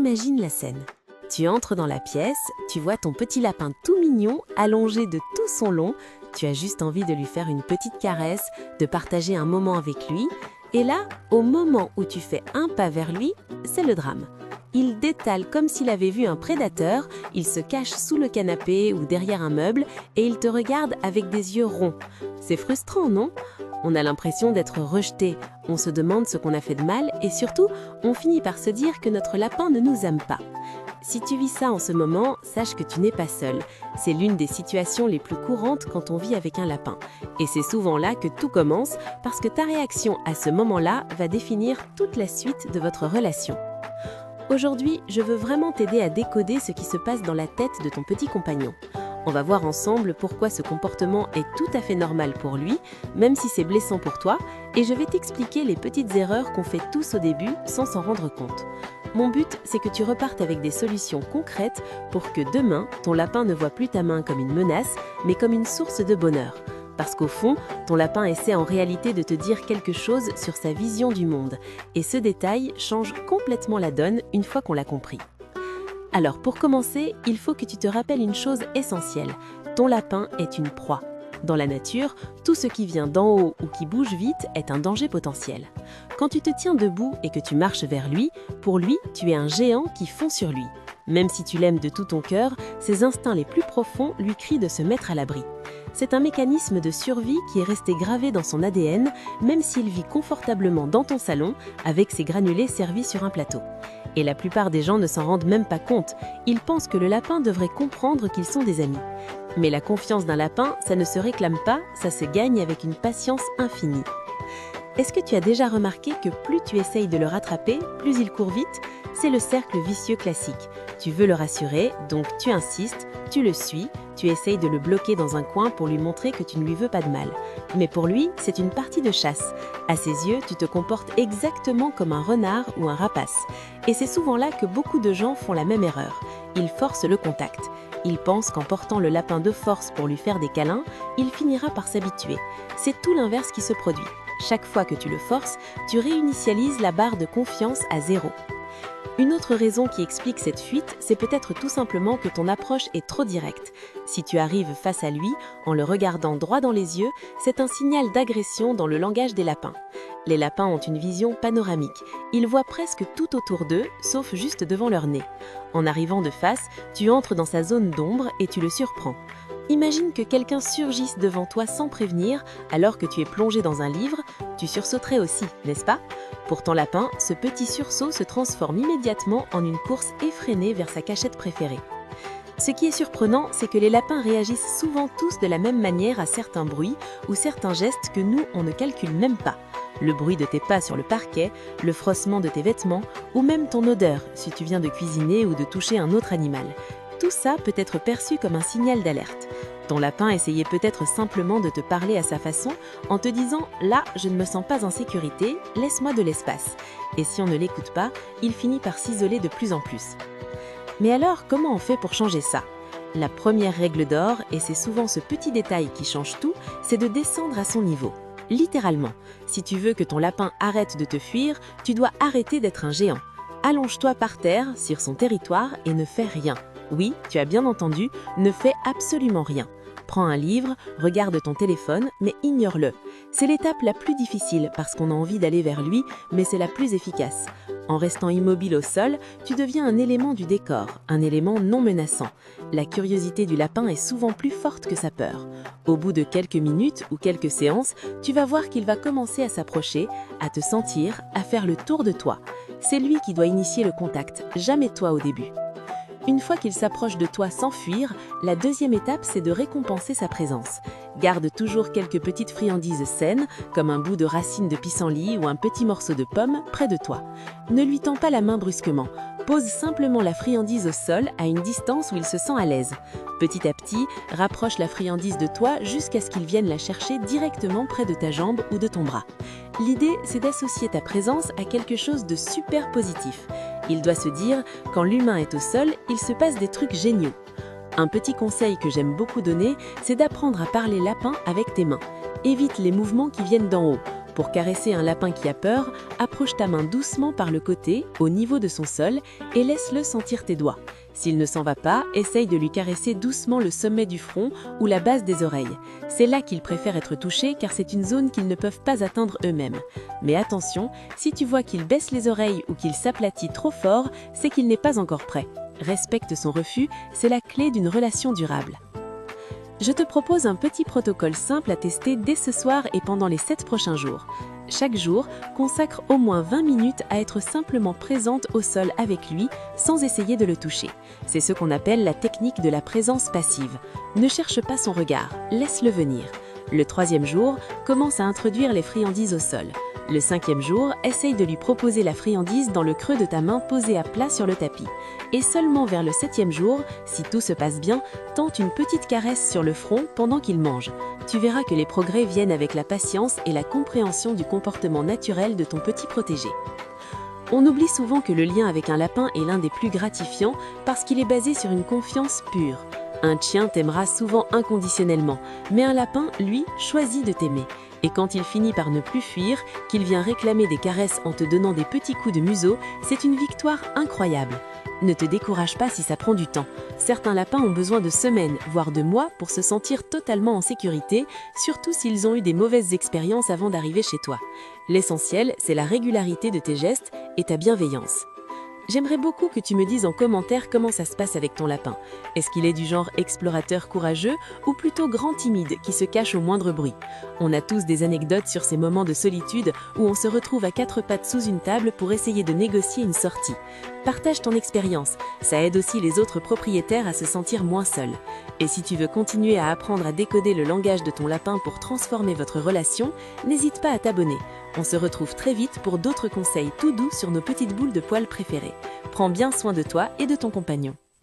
Imagine la scène. Tu entres dans la pièce, tu vois ton petit lapin tout mignon, allongé de tout son long. Tu as juste envie de lui faire une petite caresse, de partager un moment avec lui. Et là, au moment où tu fais un pas vers lui, c'est le drame. Il détale comme s'il avait vu un prédateur, il se cache sous le canapé ou derrière un meuble et il te regarde avec des yeux ronds. C'est frustrant, non ? On a l'impression d'être rejeté, on se demande ce qu'on a fait de mal et surtout, on finit par se dire que notre lapin ne nous aime pas. Si tu vis ça en ce moment, sache que tu n'es pas seul. C'est l'une des situations les plus courantes quand on vit avec un lapin. Et c'est souvent là que tout commence parce que ta réaction à ce moment-là va définir toute la suite de votre relation. Aujourd'hui, je veux vraiment t'aider à décoder ce qui se passe dans la tête de ton petit compagnon. On va voir ensemble pourquoi ce comportement est tout à fait normal pour lui, même si c'est blessant pour toi, et je vais t'expliquer les petites erreurs qu'on fait tous au début sans s'en rendre compte. Mon but, c'est que tu repartes avec des solutions concrètes pour que demain, ton lapin ne voit plus ta main comme une menace, mais comme une source de bonheur. Parce qu'au fond, ton lapin essaie en réalité de te dire quelque chose sur sa vision du monde. Et ce détail change complètement la donne une fois qu'on l'a compris. Alors pour commencer, il faut que tu te rappelles une chose essentielle. Ton lapin est une proie. Dans la nature, tout ce qui vient d'en haut ou qui bouge vite est un danger potentiel. Quand tu te tiens debout et que tu marches vers lui, pour lui, tu es un géant qui fond sur lui. Même si tu l'aimes de tout ton cœur, ses instincts les plus profonds lui crient de se mettre à l'abri. C'est un mécanisme de survie qui est resté gravé dans son ADN, même s'il vit confortablement dans ton salon avec ses granulés servis sur un plateau. Et la plupart des gens ne s'en rendent même pas compte. Ils pensent que le lapin devrait comprendre qu'ils sont des amis. Mais la confiance d'un lapin, ça ne se réclame pas, ça se gagne avec une patience infinie. Est-ce que tu as déjà remarqué que plus tu essayes de le rattraper, plus il court vite ? C'est le cercle vicieux classique. Tu veux le rassurer, donc tu insistes, tu le suis, tu essayes de le bloquer dans un coin pour lui montrer que tu ne lui veux pas de mal. Mais pour lui, c'est une partie de chasse. À ses yeux, tu te comportes exactement comme un renard ou un rapace. Et c'est souvent là que beaucoup de gens font la même erreur. Ils forcent le contact. Ils pensent qu'en portant le lapin de force pour lui faire des câlins, il finira par s'habituer. C'est tout l'inverse qui se produit. Chaque fois que tu le forces, tu réinitialises la barre de confiance à 0. Une autre raison qui explique cette fuite, c'est peut-être tout simplement que ton approche est trop directe. Si tu arrives face à lui, en le regardant droit dans les yeux, c'est un signal d'agression dans le langage des lapins. Les lapins ont une vision panoramique. Ils voient presque tout autour d'eux, sauf juste devant leur nez. En arrivant de face, tu entres dans sa zone d'ombre et tu le surprends. Imagine que quelqu'un surgisse devant toi sans prévenir, alors que tu es plongé dans un livre, tu sursauterais aussi, n'est-ce pas ? Pour ton lapin, ce petit sursaut se transforme immédiatement en une course effrénée vers sa cachette préférée. Ce qui est surprenant, c'est que les lapins réagissent souvent tous de la même manière à certains bruits ou certains gestes que nous, on ne calcule même pas. Le bruit de tes pas sur le parquet, le froissement de tes vêtements ou même ton odeur si tu viens de cuisiner ou de toucher un autre animal. Tout ça peut être perçu comme un signal d'alerte. Ton lapin essayait peut-être simplement de te parler à sa façon en te disant « Là, je ne me sens pas en sécurité, laisse-moi de l'espace ». Et si on ne l'écoute pas, il finit par s'isoler de plus en plus. Mais alors, comment on fait pour changer ça ? La première règle d'or, et c'est souvent ce petit détail qui change tout, c'est de descendre à son niveau. Littéralement, si tu veux que ton lapin arrête de te fuir, tu dois arrêter d'être un géant. Allonge-toi par terre, sur son territoire, et ne fais rien. Oui, tu as bien entendu, ne fais absolument rien. Prends un livre, regarde ton téléphone, mais ignore-le. C'est l'étape la plus difficile parce qu'on a envie d'aller vers lui, mais c'est la plus efficace. En restant immobile au sol, tu deviens un élément du décor, un élément non menaçant. La curiosité du lapin est souvent plus forte que sa peur. Au bout de quelques minutes ou quelques séances, tu vas voir qu'il va commencer à s'approcher, à te sentir, à faire le tour de toi. C'est lui qui doit initier le contact, jamais toi au début. Une fois qu'il s'approche de toi sans fuir, la deuxième étape, c'est de récompenser sa présence. Garde toujours quelques petites friandises saines, comme un bout de racine de pissenlit ou un petit morceau de pomme, près de toi. Ne lui tends pas la main brusquement. Pose simplement la friandise au sol à une distance où il se sent à l'aise. Petit à petit, rapproche la friandise de toi jusqu'à ce qu'il vienne la chercher directement près de ta jambe ou de ton bras. L'idée, c'est d'associer ta présence à quelque chose de super positif. Il doit se dire, quand l'humain est au sol, il se passe des trucs géniaux. Un petit conseil que j'aime beaucoup donner, c'est d'apprendre à parler lapin avec tes mains. Évite les mouvements qui viennent d'en haut. Pour caresser un lapin qui a peur, approche ta main doucement par le côté, au niveau de son sol, et laisse-le sentir tes doigts. S'il ne s'en va pas, essaye de lui caresser doucement le sommet du front ou la base des oreilles. C'est là qu'il préfère être touché car c'est une zone qu'ils ne peuvent pas atteindre eux-mêmes. Mais attention, si tu vois qu'il baisse les oreilles ou qu'il s'aplatit trop fort, c'est qu'il n'est pas encore prêt. Respecte son refus, c'est la clé d'une relation durable. Je te propose un petit protocole simple à tester dès ce soir et pendant les 7 prochains jours. Chaque jour, consacre au moins 20 minutes à être simplement présente au sol avec lui, sans essayer de le toucher. C'est ce qu'on appelle la technique de la présence passive. Ne cherche pas son regard, laisse-le venir. Le 3e jour, commence à introduire les friandises au sol. Le 5e jour, essaye de lui proposer la friandise dans le creux de ta main posée à plat sur le tapis. Et seulement vers le 7e jour, si tout se passe bien, tente une petite caresse sur le front pendant qu'il mange. Tu verras que les progrès viennent avec la patience et la compréhension du comportement naturel de ton petit protégé. On oublie souvent que le lien avec un lapin est l'un des plus gratifiants parce qu'il est basé sur une confiance pure. Un chien t'aimera souvent inconditionnellement, mais un lapin, lui, choisit de t'aimer. Et quand il finit par ne plus fuir, qu'il vient réclamer des caresses en te donnant des petits coups de museau, c'est une victoire incroyable. Ne te décourage pas si ça prend du temps. Certains lapins ont besoin de semaines, voire de mois pour se sentir totalement en sécurité, surtout s'ils ont eu des mauvaises expériences avant d'arriver chez toi. L'essentiel, c'est la régularité de tes gestes et ta bienveillance. J'aimerais beaucoup que tu me dises en commentaire comment ça se passe avec ton lapin. Est-ce qu'il est du genre explorateur courageux ou plutôt grand timide qui se cache au moindre bruit? On a tous des anecdotes sur ces moments de solitude où on se retrouve à 4 pattes sous une table pour essayer de négocier une sortie. Partage ton expérience, ça aide aussi les autres propriétaires à se sentir moins seuls. Et si tu veux continuer à apprendre à décoder le langage de ton lapin pour transformer votre relation, n'hésite pas à t'abonner. On se retrouve très vite pour d'autres conseils tout doux sur nos petites boules de poils préférées. Prends bien soin de toi et de ton compagnon.